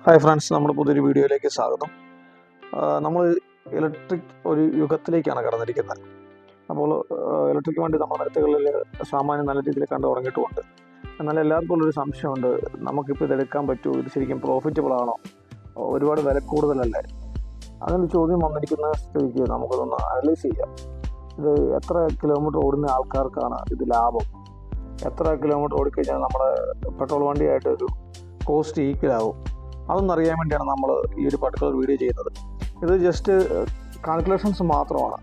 Hi friends, നമ്മുടെ പുതിയൊരു വീഡിയോയിലേക്ക് സ്വാഗതം. നമ്മൾ ഇലക്ട്രിക് ഒരു യുഗത്തിലേക്കാണ് കടന്നിരിക്കുന്നത്. അപ്പോൾ ഇലക്ട്രിക് വണ്ടി നമ്മുടെ നിരത്തുകളിൽ സാമാന്യം നല്ല രീതിയിൽ കണ്ടു തുടങ്ങിയിട്ടുമുണ്ട്. എന്നാൽ എല്ലാവർക്കും ഉള്ളൊരു സംശയമുണ്ട്, നമുക്കിപ്പോൾ ഇതെടുക്കാൻ പറ്റുമോ, ഇത് ശരിക്കും പ്രോഫിറ്റബിൾ ആണോ, ഒരുപാട് വില കൂടുതലല്ലേ? അങ്ങനൊരു ചോദ്യം വന്നിരിക്കുന്ന സ്ഥിതിക്ക് നമുക്കതൊന്ന് അനലൈസ് ചെയ്യാം. ഇത് എത്ര കിലോമീറ്റർ ഓടുന്ന ആൾക്കാർക്കാണ് ഇത് ലാഭം, എത്ര കിലോമീറ്റർ ഓടിക്കഴിഞ്ഞാൽ നമ്മുടെ പെട്രോൾ വണ്ടിയായിട്ട് ഒരു കോസ്റ്റ് ഈക്വലാവും, അതൊന്നും അറിയാൻ വേണ്ടിയാണ് നമ്മൾ ഈ ഒരു പർട്ടിക്കുലർ വീഡിയോ ചെയ്യുന്നത്. ഇത് ജസ്റ്റ് കാൽക്കുലേഷൻസ് മാത്രമാണ്,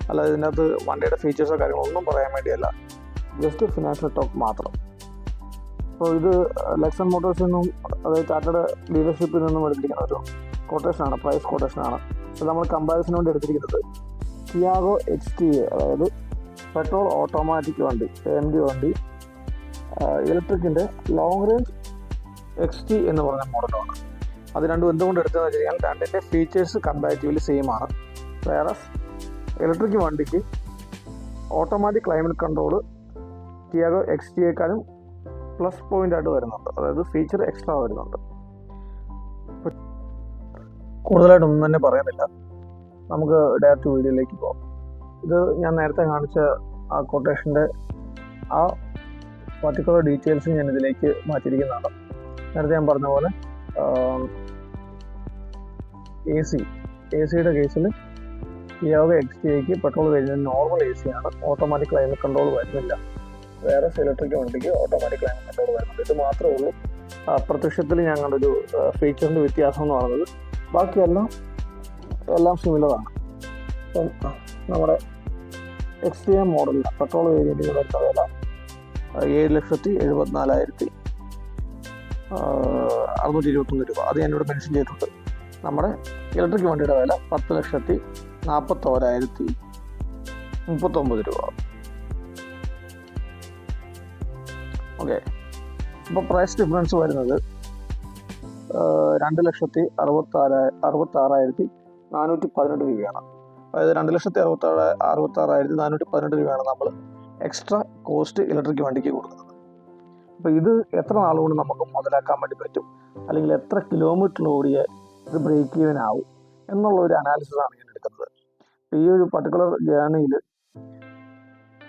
അല്ല ഇതിനകത്ത് വണ്ടിയുടെ ഫീച്ചേഴ്സോ കാര്യങ്ങളോ ഒന്നും പറയാൻ വേണ്ടിയല്ല, ജസ്റ്റ് ഫിനാൻഷ്യൽ ടോക്ക് മാത്രം. അപ്പോൾ ഇത് ലെക്സൺ മോട്ടോഴ്സിൽ നിന്നും, അതായത് ടാറ്റയുടെ ഡീലർഷിപ്പിൽ നിന്നും എടുത്തിരിക്കുന്ന ഒരു കൊട്ടേഷനാണ്, പ്രൈസ് കൊട്ടേഷനാണ്. അത് നമ്മൾ കമ്പാരിസന് വേണ്ടി എടുത്തിരിക്കുന്നത് ടിയാഗോ XTA, അതായത് പെട്രോൾ ഓട്ടോമാറ്റിക് വണ്ടി, AMG വണ്ടി, ഇലക്ട്രിക്കിൻ്റെ ലോങ് റേഞ്ച് XT എന്ന് പറഞ്ഞ മോഡലാണ്. അത് രണ്ടും എന്തുകൊണ്ട് എടുത്തതെന്ന് വെച്ച് കഴിഞ്ഞാൽ രണ്ടിൻ്റെ ഫീച്ചേഴ്സ് കമ്പാരിറ്റീവ്ലി സെയിം ആണ്. വേറെ ഇലക്ട്രിക് വണ്ടിക്ക് ഓട്ടോമാറ്റിക് ക്ലൈമറ്റ് കൺട്രോൾ ടിയാഗോ XTയേക്കാളും പ്ലസ് പോയിൻ്റ് ആയിട്ട് വരുന്നുണ്ട്, അതായത് ഫീച്ചർ എക്സ്ട്രാ വരുന്നുണ്ട്. കൂടുതലായിട്ടൊന്നും തന്നെ പറയുന്നില്ല, നമുക്ക് ഡയറക്റ്റ് വീഡിയോയിലേക്ക് പോകാം. ഇത് ഞാൻ നേരത്തെ കാണിച്ച ആ കൊട്ടേഷൻ്റെ ആ പർട്ടിക്കുലർ ഡീറ്റെയിൽസ് ഞാൻ ഇതിലേക്ക് മാറ്റിയിരിക്കുന്നതാണ്. നേരത്തെ ഞാൻ പറഞ്ഞ പോലെ AC യുടെ കേസിൽ ടിയാഗോ XTയ്ക്ക് പെട്രോൾ വേരിയൻ്റ് നോർമൽ AC ആണ്, ഓട്ടോമാറ്റിക് ക്ലൈമറ്റ് കൺട്രോൾ വരുന്നില്ല. വേറെ ഇലക്ട്രിക് വണ്ടിക്ക് ഓട്ടോമാറ്റിക് ക്ലൈമറ്റ് കൺട്രോൾ വരുന്നുണ്ട്. ഇത് മാത്രമേ ഉള്ളൂ പ്രത്യക്ഷത്തിൽ ഞാൻ കണ്ടൊരു ഫീച്ചറിൻ്റെ വ്യത്യാസം എന്ന് പറയുന്നത്. ബാക്കിയെല്ലാം സിമിലറാണ്. ഇപ്പം നമ്മുടെ XTA മോഡലിൽ പെട്രോൾ വേരിയൻറ്റിന് വരുന്ന വില 7,621,621 രൂപ. അത് ഞാനിവിടെ മെൻഷൻ ചെയ്തിട്ടുണ്ട്. നമ്മുടെ ഇലക്ട്രിക് വണ്ടിയുടെ വില 10,41,039 രൂപ. ഓക്കെ, അപ്പോൾ പ്രൈസ് ഡിഫറൻസ് വരുന്നത് 2,66,418 രൂപയാണ്. അതായത് 2,66,418 രൂപയാണ് നമ്മൾ എക്സ്ട്രാ കോസ്റ്റ് ഇലക്ട്രിക് വണ്ടിക്ക് കൊടുക്കുന്നത്. അപ്പോൾ ഇത് എത്ര നാളുകൊണ്ട് നമുക്ക് മുതലാക്കാൻ വേണ്ടി പറ്റും, അല്ലെങ്കിൽ എത്ര കിലോമീറ്റർ ഓടിയ ഇത് ബ്രേക്ക് ഈവൻ ആവും എന്നുള്ള ഒരു അനാലിസിസാണ് ഞാൻ എടുക്കുന്നത്. ഈ ഒരു പർട്ടിക്കുലർ ജേർണിയിൽ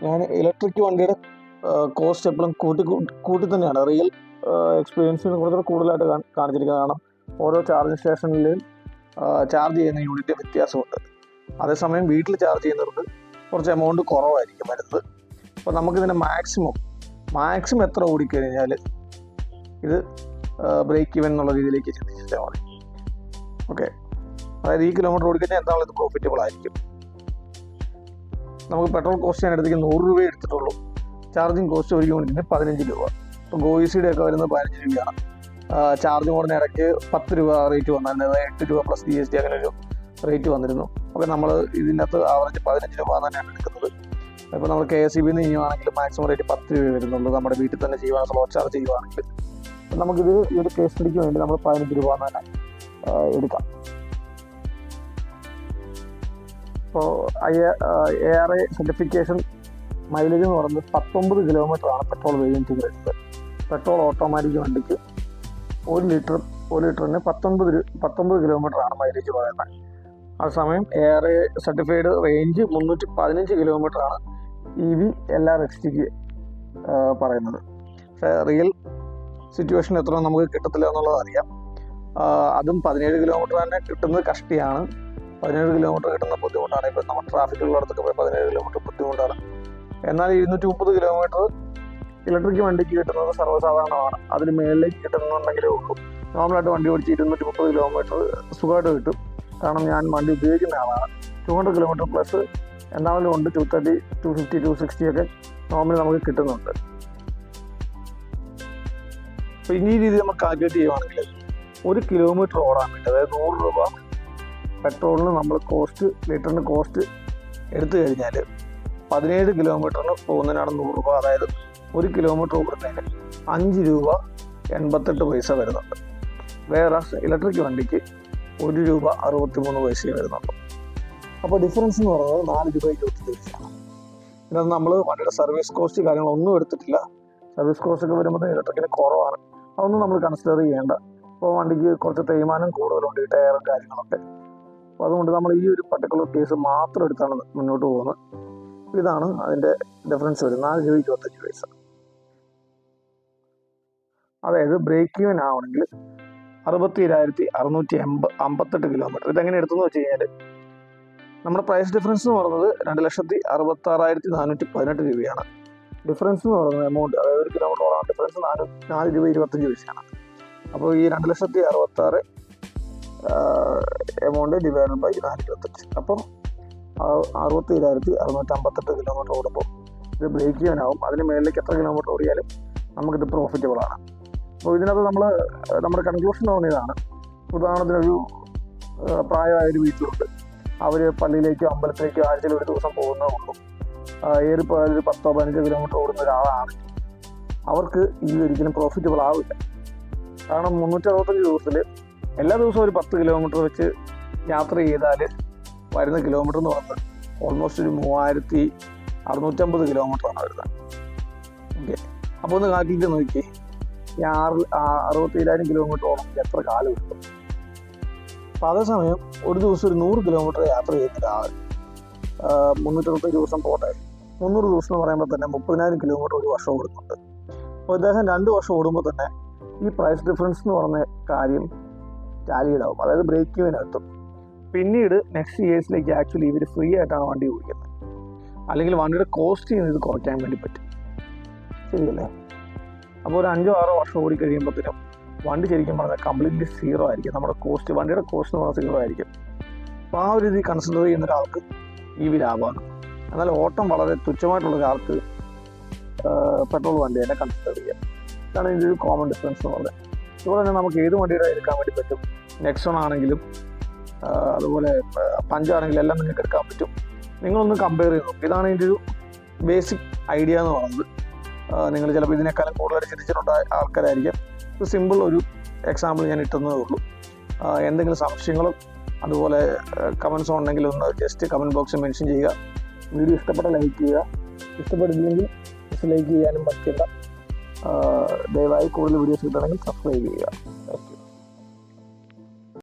ഞാൻ ഇലക്ട്രിക് വണ്ടിയുടെ കോസ്റ്റ് എപ്പോഴും കൂട്ടി തന്നെയാണ്, റിയൽ എക്സ്പീരിയൻസിന് കൂടുതലായിട്ട് കാണിച്ചിരിക്കുന്നത്. കാരണം ഓരോ ചാർജിങ് സ്റ്റേഷനിലും ചാർജ് ചെയ്യുന്ന യൂണിറ്റ് വ്യത്യാസമുണ്ട്. അതേസമയം വീട്ടിൽ ചാർജ് ചെയ്യുന്നവർക്ക് കുറച്ച് എമൗണ്ട് കുറവായിരിക്കും വരുന്നത്. അപ്പോൾ നമുക്കിതിൻ്റെ മാക്സിമം എത്ര ഓടിക്കഴിഞ്ഞാൽ ഇത് ബ്രേക്ക് ഈവൻ എന്നുള്ള രീതിയിലേക്ക് ചിന്തിച്ചാൽ മതി. ഓക്കെ, അതായത് ഈ കിലോമീറ്റർ ഓടിക്കഴിഞ്ഞാൽ എന്താണെങ്കിലും ഇത് പ്രോഫിറ്റബിൾ ആയിരിക്കും. നമുക്ക് പെട്രോൾ കോസ്റ്റ് ഞാൻ എടുത്തേക്ക് 100 രൂപ എടുത്തിട്ടുള്ളൂ, ചാർജിങ് കോസ്റ്റ് ഒരു യൂണിറ്റിന് 15 രൂപ. ഇപ്പോൾ ഗോയിസിയുടെ ഒക്കെ വരുന്നത് 15 രൂപയാണ്. ചാർജ് മോഡിന് ഇടയ്ക്ക് 10 രൂപ റേറ്റ് വന്നിരുന്നു, അതായത് 8 രൂപ പ്ലസ് GST അങ്ങനെ ഒരു റേറ്റ് വന്നിരുന്നു. അപ്പോൾ നമ്മൾ ഇതിനകത്ത് ആവറേജ് 15 രൂപ തന്നെയാണ് എടുക്കുന്നത്. ഇപ്പോൾ നമ്മൾ KSEB ചെയ്യുവാണെങ്കിൽ മാക്സിമം റേറ്റ് 10 രൂപ വരുന്നുള്ളൂ. നമ്മുടെ വീട്ടിൽ തന്നെ ചെയ്യുവാണെങ്കിൽ സ്ലോ ചാർജ് ചെയ്യുവാണെങ്കിൽ നമുക്കിത് ഈ ഒരു കേസ് സ്റ്റഡിക്ക് വേണ്ടി നമ്മൾ 15 രൂപ തന്നെ എടുക്കാം. ഇപ്പോൾ ARA സർട്ടിഫിക്കേഷൻ മൈലേജ് എന്ന് പറയുന്നത് 19 കിലോമീറ്ററാണ് പെട്രോൾ വേരിയൻറ്റ് വരുന്നത്. പെട്രോൾ ഓട്ടോമാറ്റിക് വണ്ടിക്ക് 1 ലിറ്ററിന് 19 കിലോമീറ്ററാണ് മൈലേജ് പറയുന്നത്. അതേസമയം ARA സർട്ടിഫൈഡ് റേഞ്ച് 315 കിലോമീറ്ററാണ് EV LR XTക്ക് പറയുന്നത്. പക്ഷേ റിയൽ സിറ്റുവേഷൻ എത്ര നമുക്ക് കിട്ടത്തില്ല എന്നുള്ളത് അറിയാം. അതും 17 കിലോമീറ്റർ തന്നെ കിട്ടുന്നത് കഷ്ടിയാണ്. 17 കിലോമീറ്റർ കിട്ടുന്ന ബുദ്ധിമുട്ടാണ്. ഇപ്പം നമ്മൾ ട്രാഫിക്കുള്ളിടത്തൊക്കെ പോയി 17 കിലോമീറ്റർ ബുദ്ധിമുട്ടാണ്. എന്നാൽ 230 കിലോമീറ്റർ ഇലക്ട്രിക് വണ്ടിക്ക് കിട്ടുന്നത് സർവ്വസാധാരണമാണ്. അതിന് മേളിലേക്ക് കിട്ടുന്നുണ്ടെങ്കിലേ ഉള്ളൂ. നോർമലായിട്ട് വണ്ടി ഓടിച്ച് 230 കിലോമീറ്റർ സുഖമായിട്ട് കിട്ടും. കാരണം ഞാൻ വണ്ടി ഉപയോഗിക്കുന്ന ആളാണ്. 200 കിലോമീറ്റർ പ്ലസ് എന്താണെങ്കിലും ഉണ്ട്. 230, 250, 260 ഒക്കെ നോർമലി നമുക്ക് കിട്ടുന്നുണ്ട്. അപ്പോൾ ഈ രീതിയിൽ നമ്മൾ കാൽക്കുലേറ്റ് ചെയ്യുവാണെങ്കിൽ 1 കിലോമീറ്റർ ഓടാൻ വേണ്ടി, അതായത് 100 രൂപ പെട്രോളിന് നമ്മൾ ലിറ്ററിന് കോസ്റ്റ് എടുത്തു കഴിഞ്ഞാൽ 17 കിലോമീറ്ററിന് പോകുന്നതിനാണ് 100 രൂപ. അതായത് 1 കിലോമീറ്റർ ഓടുന്നതിന് 5 രൂപ 88 പൈസ വരുന്നുണ്ട്. വേറെ ഇലക്ട്രിക് വണ്ടിക്ക് 1 രൂപ 63 പൈസയും വരുന്നുണ്ട്. അപ്പോൾ ഡിഫറൻസ് എന്ന് പറയുന്നത് 4 രൂപ 20 പൈസയാണ്. പിന്നെ നമ്മൾ വണ്ടിയുടെ സർവീസ് കോസ്റ്റ് കാര്യങ്ങളൊന്നും എടുത്തിട്ടില്ല. സർവീസ് കോസ്റ്റ് ഒക്കെ വരുമ്പോൾ ഇലക്ട്രിക്കിന് കുറവാണ്, അതൊന്നും നമ്മൾ കൺസിഡർ ചെയ്യേണ്ട. അപ്പോൾ വണ്ടിക്ക് കുറച്ച് തേയ്മാനം കൂടുതലുണ്ട് ഈ ടയറും കാര്യങ്ങളൊക്കെ. അപ്പോൾ അതുകൊണ്ട് നമ്മൾ ഈ ഒരു പർട്ടിക്കുലർ കേസ് മാത്രം എടുത്താണ് മുന്നോട്ട് പോകുന്നത്. ഇതാണ് അതിൻ്റെ ഡിഫറൻസ് വരുന്നത്, 4 രൂപ 25 പൈസ. അതായത് ബ്രേക്ക് ഈവൻ ആവണമെങ്കിൽ 62,658 കിലോമീറ്റർ. ഇതെങ്ങനെ എടുത്തെന്ന് വെച്ച് കഴിഞ്ഞാൽ നമ്മുടെ പ്രൈസ് ഡിഫറൻസ് എന്ന് പറയുന്നത് 2,66,418 രൂപയാണ്. ഡിഫറൻസ് എന്ന് പറയുന്നത് എമൗണ്ട്, അതായത് 1 കിലോമീറ്ററോളം ഡിഫറൻസ് 4 രൂപ 25 പൈസയാണ്. അപ്പോൾ ഈ 2,66,000 എമൗണ്ട് ഡിവൈഡ് ബൈ 425, അപ്പം 67,658 കിലോമീറ്റർ ഓടുമ്പോൾ ഇത് ബ്രേക്ക് ചെയ്യാനാവും. അതിന് മേളിലേക്ക് എത്ര കിലോമീറ്റർ ഓടിയാലും നമുക്കിത് പ്രോഫിറ്റബിൾ ആണ്. അപ്പോൾ ഇതിനകത്ത് നമ്മുടെ കൺക്ലൂഷൻ തോന്നിയതാണ്. ഉദാഹരണത്തിനൊരു പ്രായമായൊരു വീട്ടിലുണ്ട്, അവർ പള്ളിയിലേക്കോ അമ്പലത്തിലേക്കോ ആഴ്ചയിൽ ഒരു ദിവസം പോകുന്നതേ ഉള്ളൂ. ഏറിപ്പോയാൽ ഒരു 10-15 കിലോമീറ്റർ ഓടുന്ന ഒരാളാണ്, അവർക്ക് ഇത് ഒരിക്കലും പ്രോഫിറ്റബിൾ ആവില്ല. കാരണം 365 ദിവസത്തിൽ എല്ലാ ദിവസവും ഒരു 10 കിലോമീറ്റർ വെച്ച് യാത്ര ചെയ്താൽ വരുന്ന കിലോമീറ്റർ എന്ന് പറഞ്ഞാൽ ഓൾമോസ്റ്റ് ഒരു 3,650 കിലോമീറ്ററാണ് വരുന്നത്. ഓക്കെ, അപ്പോൾ ഒന്ന് കാൽക്കുലേറ്റ് നോക്കി, ഈ 67,000 കിലോമീറ്റർ ഓടണമെങ്കിൽ എത്ര കാലം കിട്ടും? അപ്പോൾ അതേസമയം ഒരു ദിവസം ഒരു 100 കിലോമീറ്റർ യാത്ര ചെയ്യുന്ന ഒരാൾ 365 ദിവസം പോട്ടെ, 300 ദിവസം എന്ന് പറയുമ്പോൾ തന്നെ 30,000 കിലോമീറ്റർ ഒരു വർഷം ഓടുന്നുണ്ട്. അപ്പോൾ ഇദ്ദേഹം 2 വർഷം ഓടുമ്പോൾ തന്നെ ഈ പ്രൈസ് ഡിഫറൻസ് എന്ന് പറഞ്ഞ കാര്യം ടാലിഡ് ആവും, അതായത് ബ്രേക്ക് ഈവനെത്തും. പിന്നീട് നെക്സ്റ്റ് ഇയേഴ്സിലേക്ക് ആക്ച്വലി ഇവർ ഫ്രീ ആയിട്ടാണ് വണ്ടി ഓടിക്കുന്നത്, അല്ലെങ്കിൽ വണ്ടിയുടെ കോസ്റ്റ് ഇത് കുറയ്ക്കാൻ വേണ്ടി പറ്റും. ശരിയല്ലേ? അപ്പോൾ ഒരു 5-6 വർഷം ഓടി കഴിയുമ്പോഴത്തേനും വണ്ടി ശരിക്കും പറഞ്ഞാൽ കംപ്ലീറ്റ്ലി സീറോ ആയിരിക്കും. നമ്മുടെ കോസ്റ്റ്, വണ്ടിയുടെ കോസ്റ്റ് എന്ന് പറഞ്ഞാൽ സീറോ ആയിരിക്കും. അപ്പോൾ ആ ഒരു രീതി കൺസിഡർ ചെയ്യുന്ന ഒരാൾക്ക് EV ലാഭമാണ്. എന്നാൽ ഓട്ടം വളരെ തുച്ഛമായിട്ടുള്ള ഒരാൾക്ക് പെട്രോൾ വണ്ടി തന്നെ കൺസിഡർ ചെയ്യുക. ഇതാണ് ഇതിൻ്റെ ഒരു കോമൺ ഡിഫറൻസ് എന്ന് പറയുന്നത്. അതുപോലെ തന്നെ നമുക്ക് ഏത് വണ്ടിയുടെ എടുക്കാൻ വേണ്ടി പറ്റും. നെക്സോൺ ആണെങ്കിലും അതുപോലെ പഞ്ചാണെങ്കിലും എല്ലാം നിങ്ങൾക്ക് എടുക്കാൻ പറ്റും. നിങ്ങളൊന്ന് കമ്പയർ ചെയ്ത് നോക്കും. ഇതാണ് ഇതിൻ്റെ ഒരു ബേസിക് ഐഡിയ എന്ന് പറയുന്നത്. നിങ്ങൾ ചിലപ്പോൾ ഇതിനേക്കാളും കൂടുതൽ ചിന്തിച്ചിട്ടുള്ള ആൾക്കാരായിരിക്കും. ഒരു സിമ്പിൾ ഒരു എക്സാമ്പിൾ ഞാൻ ഇട്ടുന്നതേ ഉള്ളൂ. എന്തെങ്കിലും സംശയങ്ങളും അതുപോലെ കമൻസ് ഉണ്ടെങ്കിൽ ഒന്ന് ജസ്റ്റ് കമൻറ്റ് ബോക്സിൽ മെൻഷൻ ചെയ്യുക. വീഡിയോ ഇഷ്ടപ്പെട്ട ലൈക്ക് ചെയ്യുക, ഇഷ്ടപ്പെട്ടില്ലെങ്കിൽ ഡിസ്ലൈക്ക് ചെയ്യാനും പറ്റില്ല. ദയവായി കൂടുതൽ വീഡിയോസ് കിട്ടണമെങ്കിൽ സബ്സ്ക്രൈബ് ചെയ്യുക. Thank you.